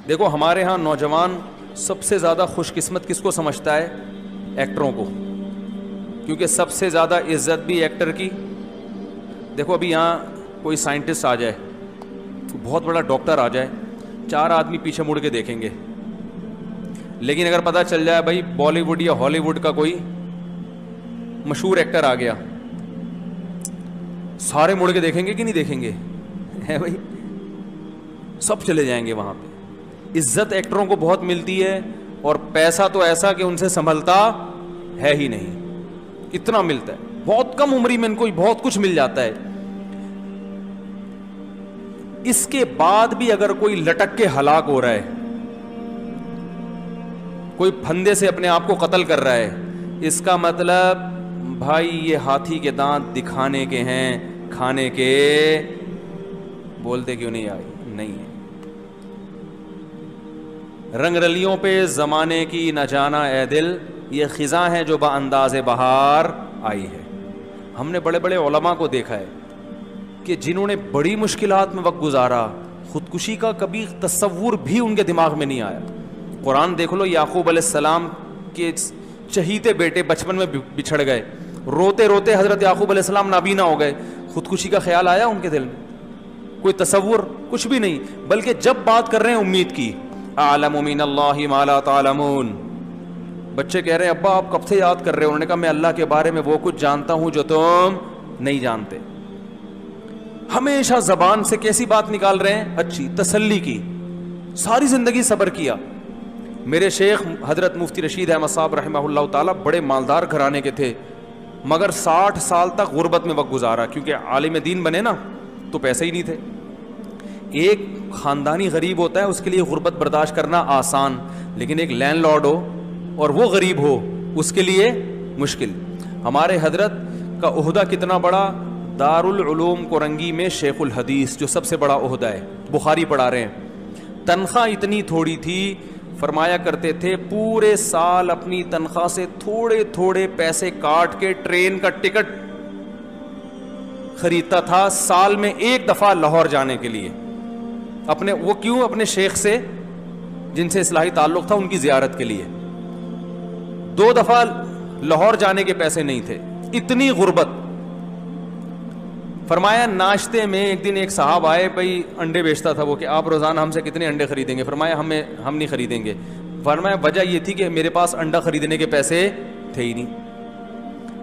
دیکھو ہمارے ہاں نوجوان سب سے زیادہ خوش قسمت کس کو سمجھتا ہے؟ ایکٹروں کو، کیونکہ سب سے زیادہ عزت بھی ایکٹر کی. دیکھو ابھی یہاں کوئی سائنٹسٹ آ جائے، بہت بڑا ڈاکٹر آ جائے، 4 آدمی پیچھے مڑ کے دیکھیں گے. لیکن اگر پتہ چل جائے بھائی بالی ووڈ یا ہالی ووڈ کا کوئی مشہور ایکٹر آ گیا، سارے مڑ کے دیکھیں گے کہ نہیں دیکھیں گے؟ ہے بھائی، سب چلے جائیں گے وہاں پہ. عزت ایکٹروں کو بہت ملتی ہے، اور پیسہ تو ایسا کہ ان سے سنبھلتا ہے ہی نہیں، اتنا ملتا ہے. بہت کم عمری میں ان کو بہت کچھ مل جاتا ہے. اس کے بعد بھی اگر کوئی لٹک کے ہلاک ہو رہا ہے، کوئی پھندے سے اپنے آپ کو قتل کر رہا ہے، اس کا مطلب بھائی یہ ہاتھی کے دانت دکھانے کے ہیں، کھانے کے. بولتے کیوں نہیں آئی؟ نہیں ہے. رنگ رلیوں پہ زمانے کی نہ جانا اے دل، یہ خزاں ہے جو بانداز بہار آئی ہے. ہم نے بڑے بڑے علماء کو دیکھا ہے کہ جنہوں نے بڑی مشکلات میں وقت گزارا، خودکشی کا کبھی تصور بھی ان کے دماغ میں نہیں آیا. قرآن دیکھ لو، یعقوب علیہ السلام کے چہیتے بیٹے بچپن میں بچھڑ گئے، روتے روتے حضرت یعقوب علیہ السلام نابینا ہو گئے. خودکشی کا خیال آیا ان کے دل میں؟ کوئی تصور کچھ بھی نہیں. بلکہ جب بات کر رہے ہیں امید کی، اعلم من اللہ ما لا تعلمون، بچے کہہ رہے ہیں ابا آپ کب سے یاد کر رہے ہو؟ انہوں نے کہا میں اللہ کے بارے میں وہ کچھ جانتا ہوں جو تم نہیں جانتے. ہمیشہ زبان سے کیسی بات نکال رہے ہیں؟ اچھی، تسلی کی. ساری زندگی صبر کیا. میرے شیخ حضرت مفتی رشید احمد صاحب رحمہ اللہ تعالیٰ بڑے مالدار گھرانے کے تھے، مگر 60 سال تک غربت میں وقت گزارا، کیونکہ عالم دین بنے نا تو پیسے ہی نہیں تھے. ایک خاندانی غریب ہوتا ہے اس کے لیے غربت برداشت کرنا آسان، لیکن ایک لینڈ لارڈ ہو اور وہ غریب ہو اس کے لیے مشکل. ہمارے حضرت کا عہدہ کتنا بڑا، دارالعلوم کورنگی میں شیخ الحدیث، جو سب سے بڑا عہدہ ہے، بخاری پڑھا رہے ہیں. تنخواہ اتنی تھوڑی تھی، فرمایا کرتے تھے پورے سال اپنی تنخواہ سے تھوڑے تھوڑے پیسے کاٹ کے ٹرین کا ٹکٹ خریدتا تھا سال میں 1 دفعہ لاہور جانے کے لیے. اپنے وہ کیوں؟ اپنے شیخ سے جن سے اصلاحی تعلق تھا ان کی زیارت کے لیے. 2 دفعہ لاہور جانے کے پیسے نہیں تھے، اتنی غربت. فرمایا ناشتے میں ایک دن ایک صاحب آئے، بھائی انڈے بیچتا تھا وہ، کہ آپ روزانہ ہم سے کتنے انڈے خریدیں گے؟ فرمایا ہم نہیں خریدیں گے. فرمایا وجہ یہ تھی کہ میرے پاس انڈا خریدنے کے پیسے تھے ہی نہیں.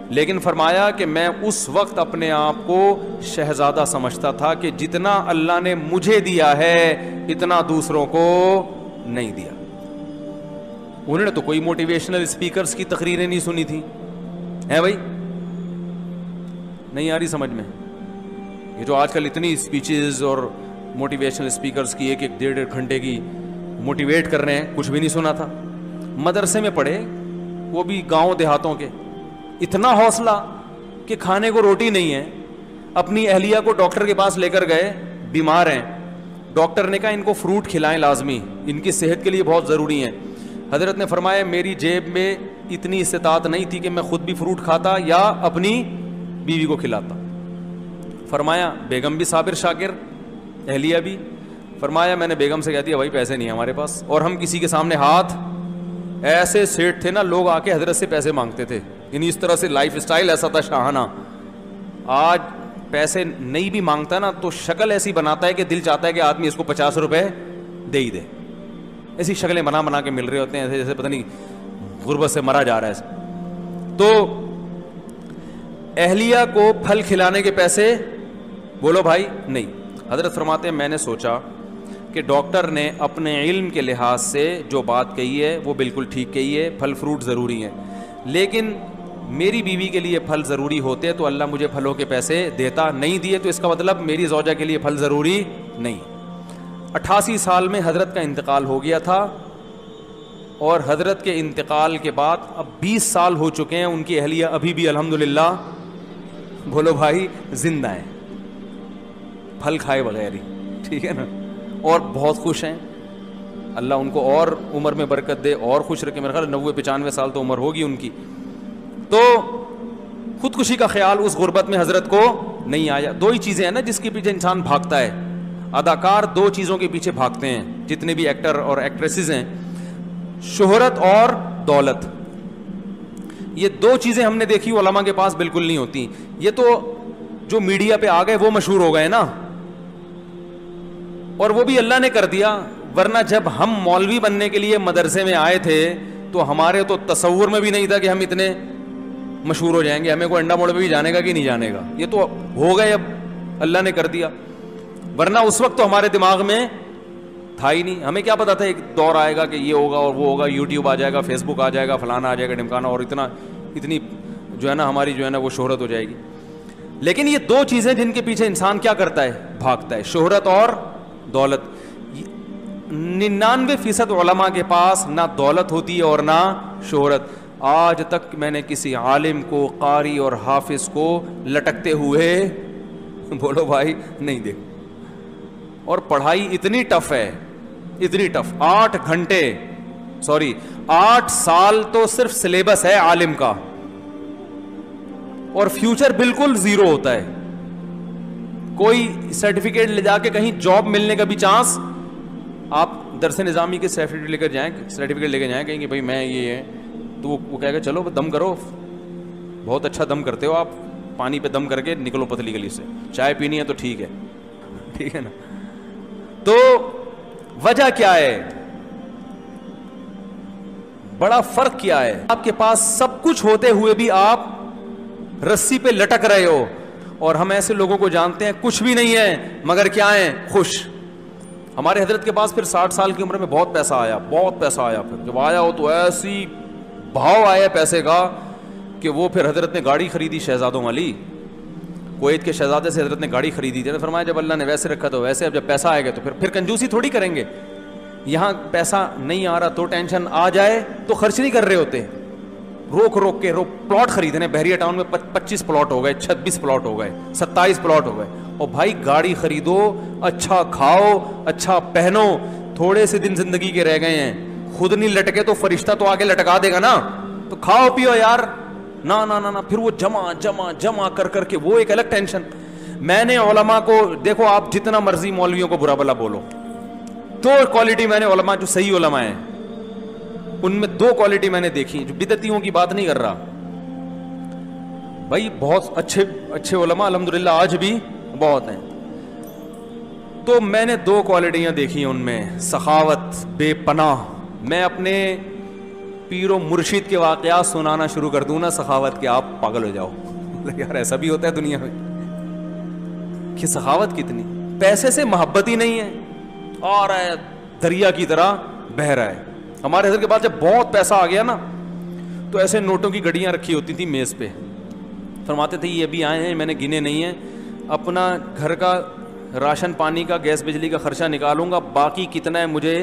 لیکن فرمایا کہ میں اس وقت اپنے آپ کو شہزادہ سمجھتا تھا کہ جتنا اللہ نے مجھے دیا ہے اتنا دوسروں کو نہیں دیا. انہوں نے تو کوئی موٹیویشنل اسپیکرز کی تقریریں نہیں سنی تھی، ہے بھائی؟ نہیں آ رہی سمجھ میں؟ یہ جو آج کل اتنی اسپیچز اور موٹیویشنل اسپیکرز کی 1-1 گھنٹے کی موٹیویٹ کر رہے ہیں، کچھ بھی نہیں سنا تھا. مدرسے میں پڑھے، وہ بھی گاؤں دیہاتوں کے. اتنا حوصلہ کہ کھانے کو روٹی نہیں ہے. اپنی اہلیہ کو ڈاکٹر کے پاس لے کر گئے، بیمار ہیں. ڈاکٹر نے کہا ان کو فروٹ کھلائیں لازمی، ان کی صحت کے لیے بہت ضروری ہیں. حضرت نے فرمایا میری جیب میں اتنی استطاعت نہیں تھی کہ میں خود بھی فروٹ کھاتا یا اپنی بیوی کو کھلاتا. فرمایا بیگم بھی صابر شاکر، اہلیہ بھی. فرمایا میں نے بیگم سے کہہ دیا بھائی پیسے نہیں ہمارے پاس. اور ہم کسی کے سامنے ہاتھ، ایسے سیٹ تھے نا لوگ آ کے حضرت سے پیسے مانگتے تھے. یعنی اس طرح سے لائف اسٹائل ایسا تھا شاہانہ. آج پیسے نہیں بھی مانگتا نا تو شکل ایسی بناتا ہے کہ دل چاہتا ہے کہ آدمی اس کو 50 روپے دے ہی دے. ایسی شکلیں بنا کے مل رہے ہوتے ہیں جیسے پتہ نہیں غربت سے مرا جا رہا ہے. تو اہلیہ کو پھل کھلانے کے پیسے بولو بھائی نہیں. حضرت فرماتے ہیں میں نے سوچا کہ ڈاکٹر نے اپنے علم کے لحاظ سے جو بات کہی ہے وہ بالکل ٹھیک کہی ہے، پھل فروٹ ضروری ہیں، لیکن میری بیوی کے لیے پھل ضروری ہوتے تو اللہ مجھے پھلوں کے پیسے دیتا. نہیں دیے تو اس کا مطلب میری زوجہ کے لیے پھل ضروری نہیں. 88 سال میں حضرت کا انتقال ہو گیا تھا، اور حضرت کے انتقال کے بعد اب 20 سال ہو چکے ہیں. ان کی اہلیہ ابھی بھی الحمدللہ بولو بھائی زندہ ہیں، پھل کھائے بغیر ہی، ٹھیک ہے نا، اور بہت خوش ہیں. اللہ ان کو اور عمر میں برکت دے اور خوش رکھے. میرا خیال 90-95 سال تو عمر ہوگی ان کی. تو خودکشی کا خیال اس غربت میں حضرت کو نہیں آیا. 2 ہی چیزیں ہیں نا جس کے پیچھے انسان بھاگتا ہے، اداکار دو چیزوں کے پیچھے بھاگتے ہیں, جتنے بھی ایکٹر اور ایکٹریسز ہیں, شہرت اور دولت. یہ دو چیزیں ہم نے دیکھی علماء کے پاس بالکل نہیں ہوتی. یہ تو جو میڈیا پہ آ گئے وہ مشہور ہو گئے نا, اور وہ بھی اللہ نے کر دیا, ورنہ جب ہم مولوی بننے کے لیے مدرسے میں آئے تھے تو ہمارے تو تصور میں بھی نہیں تھا کہ ہم اتنے مشہور ہو جائیں گے. ہمیں کوئی انڈا موڑ پہ بھی جانے گا کہ نہیں جانے گا, یہ تو ہو گئے, اب اللہ نے کر دیا. ورنہ اس وقت تو ہمارے دماغ میں تھا ہی نہیں. ہمیں کیا پتا تھا ایک دور آئے گا کہ یہ ہوگا اور وہ ہوگا, یوٹیوب آ جائے گا, فیس بک آ جائے گا, فلانا آ جائے گا, ڈمکانا, اور اتنی جو ہے نا ہماری جو ہے نا وہ شہرت ہو جائے گی. لیکن یہ دو چیزیں جن کے پیچھے انسان کیا کرتا ہے, بھاگتا ہے, شہرت اور دولت. 99% علماء کے پاس نہ دولت ہوتی ہے اور نہ شہرت. آج تک میں نے کسی عالم کو, قاری اور حافظ کو لٹکتے ہوئے بولو بھائی نہیں دیکھ. اور پڑھائی اتنی ٹف ہے, اتنی ٹف, 8 سال تو صرف سلیبس ہے عالم کا, اور فیوچر بالکل زیرو ہوتا ہے. کوئی سرٹیفکیٹ لے جا کے کہیں جاب ملنے کا بھی چانس, آپ درس نظامی کے سرٹیفکیٹ لے کے جائیں کہیں کہ بھائی میں یہ ہے, تو وہ کہے گا چلو دم کرو, بہت اچھا دم کرتے ہو آپ, پانی پہ دم کر کے نکلو پتلی گلی سے, چائے پینی ہے تو ٹھیک ہے, ٹھیک ہے نا. تو وجہ کیا ہے, بڑا فرق کیا ہے, آپ کے پاس سب کچھ ہوتے ہوئے بھی آپ رسی پہ لٹک رہے ہو. اور ہم ایسے لوگوں کو جانتے ہیں کچھ بھی نہیں ہے مگر کیا ہیں, خوش. ہمارے حضرت کے پاس پھر 60 سال کی عمر میں بہت پیسہ آیا, پھر جب آیا ہو تو ایسی بھاؤ آیا پیسے کا کہ وہ پھر حضرت نے گاڑی خریدی شہزادوں والی, کویت کے شہزادے سے حضرت نے گاڑی خریدی تھی. فرمایا جب اللہ نے ویسے رکھا تو ویسے, اب جب پیسہ آئے گا تو پھر کنجوسی تھوڑی کریں گے. یہاں پیسہ نہیں آ رہا تو ٹینشن, آ جائے تو خرچ نہیں کر رہے ہوتے, روک کے پلاٹ خریدنے. بحریہ ٹاؤن میں 25 پلاٹ ہو گئے, 26 پلاٹ ہو گئے, 27 پلاٹ ہو گئے. اور بھائی گاڑی خریدو, اچھا کھاؤ, اچھا پہنو, تھوڑے سے دن زندگی کے رہ گئے ہیں, خود نہیں لٹکے تو فرشتہ تو آگے لٹکا دے گا نا, تو کھاؤ پیو یار. نہ پھر وہ جمع کر کے وہ ایک الگ ٹینشن. میں نے علماء کو دیکھو, آپ جتنا مرضی مولویوں کو برا بلا بولو, دو کوالٹی میں نے علماء جو صحیح علماء ہیں ان میں 2 کوالٹی میں نے دیکھی, جو بدعتیوں کی بات نہیں کر رہا بھائی, بہت اچھے علماء الحمدللہ آج بھی بہت ہیں. تو میں نے 2 کوالٹیاں دیکھی ان میں, سخاوت بے پناہ. میں اپنے پیر و مرشد کے واقعات سنانا شروع کر دوں نا سخاوت کے, آپ پاگل ہو جاؤ. یار ایسا بھی ہوتا ہے دنیا میں کہ سخاوت کتنی, پیسے سے محبت ہی نہیں ہے, آ رہا ہے دریا کی طرح بہ رہا ہے. ہمارے حضرت کے بعد جب بہت پیسہ آ گیا نا تو ایسے نوٹوں کی گڈیاں رکھی ہوتی تھی میز پہ. فرماتے تھے یہ بھی آئے ہیں, میں نے گنے نہیں ہیں, اپنا گھر کا راشن پانی کا گیس بجلی کا خرچہ نکالوں گا, باقی کتنا ہے مجھے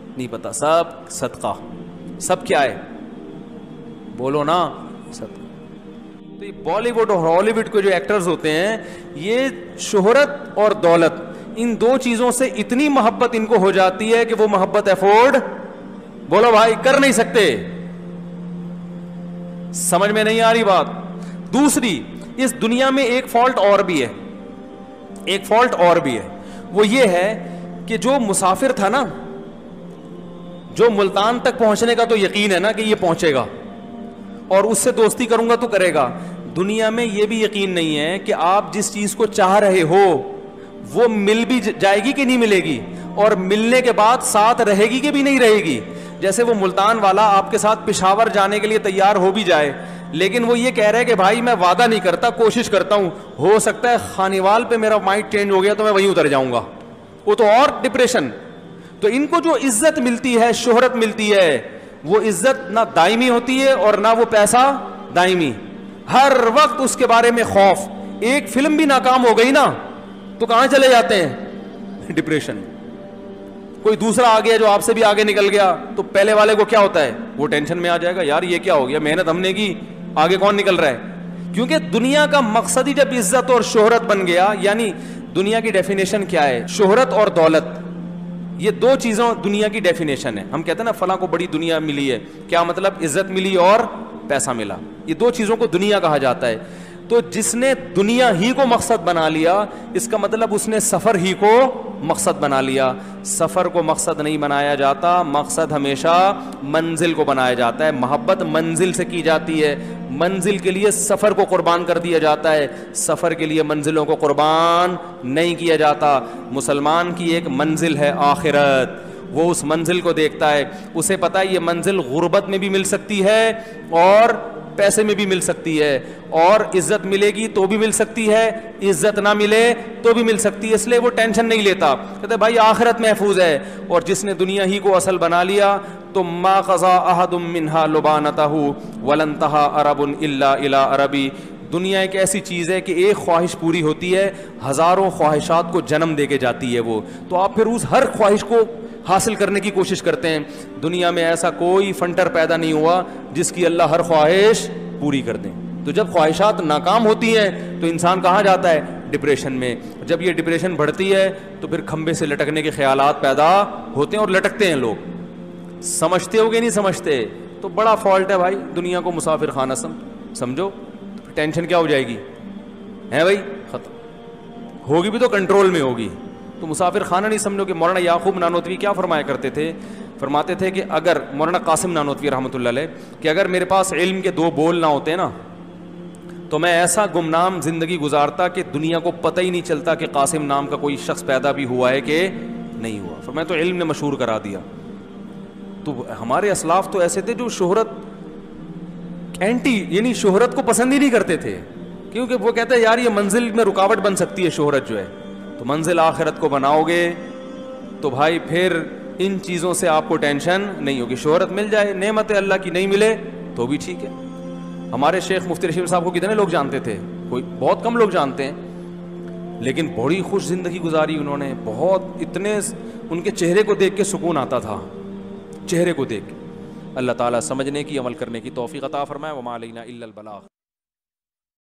نہیں پتا, سب صدقہ. سب کیا ہے بولو نا, صدقہ. تو یہ بالی ووڈ اور ہالی ووڈ کے جو ایکٹرز ہوتے ہیں, یہ شہرت اور دولت, ان 2 چیزوں سے اتنی محبت ان کو ہو جاتی ہے کہ وہ محبت افورڈ, بولو بھائی, کر نہیں سکتے. سمجھ میں نہیں آ رہی بات. دوسری, اس دنیا میں ایک فالٹ اور بھی ہے, وہ یہ ہے کہ جو مسافر تھا نا, جو ملتان تک پہنچنے کا تو یقین ہے نا کہ یہ پہنچے گا اور اس سے دوستی کروں گا تو کرے گا, دنیا میں یہ بھی یقین نہیں ہے کہ آپ جس چیز کو چاہ رہے ہو وہ مل بھی جائے گی کہ نہیں ملے گی, اور ملنے کے بعد ساتھ رہے گی کہ بھی نہیں رہے گی. جیسے وہ ملتان والا آپ کے ساتھ پشاور جانے کے لیے تیار ہو بھی جائے, لیکن وہ یہ کہہ رہے کہ بھائی میں وعدہ نہیں کرتا, کوشش کرتا ہوں, ہو سکتا ہے خانیوال پہ میرا مائنڈ چینج ہو گیا تو میں وہیں اتر جاؤں گا, وہ تو اور ڈپریشن. تو ان کو جو عزت ملتی ہے, شہرت ملتی ہے, وہ عزت نہ دائمی ہوتی ہے اور نہ وہ پیسہ دائمی, ہر وقت اس کے بارے میں خوف. ایک فلم بھی ناکام ہو گئی نا تو کہاں چلے جاتے ہیں, ڈپریشن. کوئی دوسرا آ گیا جو آپ سے بھی آگے نکل گیا تو پہلے والے کو کیا ہوتا ہے, وہ ٹینشن میں آ جائے گا, یار یہ کیا ہو گیا, محنت ہم نے کی, آگے کون نکل رہا ہے. کیونکہ دنیا کا مقصد ہی جب عزت اور شہرت بن گیا, یعنی دنیا کی ڈیفینیشن کیا ہے, شہرت اور دولت, یہ 2 چیزوں دنیا کی ڈیفینیشن ہے. ہم کہتے ہیں نا فلاں کو بڑی دنیا ملی ہے, کیا مطلب, عزت ملی اور پیسہ ملا, یہ 2 چیزوں کو دنیا کہا جاتا ہے. تو جس نے دنیا ہی کو مقصد بنا لیا, اس کا مطلب اس نے سفر ہی کو مقصد بنا لیا. سفر کو مقصد نہیں بنایا جاتا, مقصد ہمیشہ منزل کو بنایا جاتا ہے. محبت منزل سے کی جاتی ہے, منزل کے لیے سفر کو قربان کر دیا جاتا ہے, سفر کے لیے منزلوں کو قربان نہیں کیا جاتا. مسلمان کی ایک منزل ہے آخرت, وہ اس منزل کو دیکھتا ہے, اسے پتہ ہے یہ منزل غربت میں بھی مل سکتی ہے اور پیسے میں بھی مل سکتی ہے, اور عزت ملے گی تو بھی مل سکتی ہے, عزت نہ ملے تو بھی مل سکتی ہے, اس لیے وہ ٹینشن نہیں لیتا. کہتے بھائی آخرت محفوظ ہے. اور جس نے دنیا ہی کو اصل بنا لیا تو ما قضا احد منها لبانته ولن تها عرب الا الى عربی. دنیا ایک ایسی چیز ہے کہ ایک خواہش پوری ہوتی ہے, ہزاروں خواہشات کو جنم دے کے جاتی ہے وہ, تو آپ پھر اس ہر خواہش کو حاصل کرنے کی کوشش کرتے ہیں. دنیا میں ایسا کوئی فنٹر پیدا نہیں ہوا جس کی اللہ ہر خواہش پوری کر دیں. تو جب خواہشات ناکام ہوتی ہیں تو انسان کہاں جاتا ہے؟ ڈپریشن میں. جب یہ ڈپریشن بڑھتی ہے تو پھر کھمبے سے لٹکنے کے خیالات پیدا ہوتے ہیں اور لٹکتے ہیں لوگ. سمجھتے ہو گے نہیں سمجھتے تو بڑا فالٹ ہے بھائی. دنیا کو مسافر خانہ سمجھو, ٹینشن کیا ہو جائے گی ہے بھائی, ختم ہوگی بھی تو کنٹرول میں ہوگی. تو مسافر خانہ نہیں سمجھو. کہ مولانا یعقوب نانوتوی کیا فرمایا کرتے تھے؟ فرماتے تھے کہ اگر مولانا قاسم نانوتوی رحمۃ اللہ علیہ, کہ اگر میرے پاس علم کے 2 بول نہ ہوتے نا تو میں ایسا گمنام زندگی گزارتا کہ دنیا کو پتہ ہی نہیں چلتا کہ قاسم نام کا کوئی شخص پیدا بھی ہوا ہے کہ نہیں ہوا. فرمایا تو علم نے مشہور کرا دیا. تو ہمارے اسلاف تو ایسے تھے جو شہرت اینٹی, یعنی شہرت کو پسند ہی نہیں کرتے تھے, کیونکہ وہ کہتے ہیں یار یہ منزل میں رکاوٹ بن سکتی ہے شہرت جو ہے. تو منزل آخرت کو بناؤ گے تو بھائی پھر ان چیزوں سے آپ کو ٹینشن نہیں ہوگی. شہرت مل جائے, نعمت اللہ کی نہیں ملے تو بھی ٹھیک ہے. ہمارے شیخ مفتی رشید صاحب کو کتنے لوگ جانتے تھے؟ کوئی بہت کم لوگ جانتے ہیں, لیکن بڑی خوش زندگی گزاری انہوں نے. بہت اتنے ان کے چہرے کو دیکھ کے سکون آتا تھا, چہرے کو دیکھ کے. اللہ تعالیٰ سمجھنے کی, عمل کرنے کی توفیق عطا فرمائے. وما علینا الا البلاغ.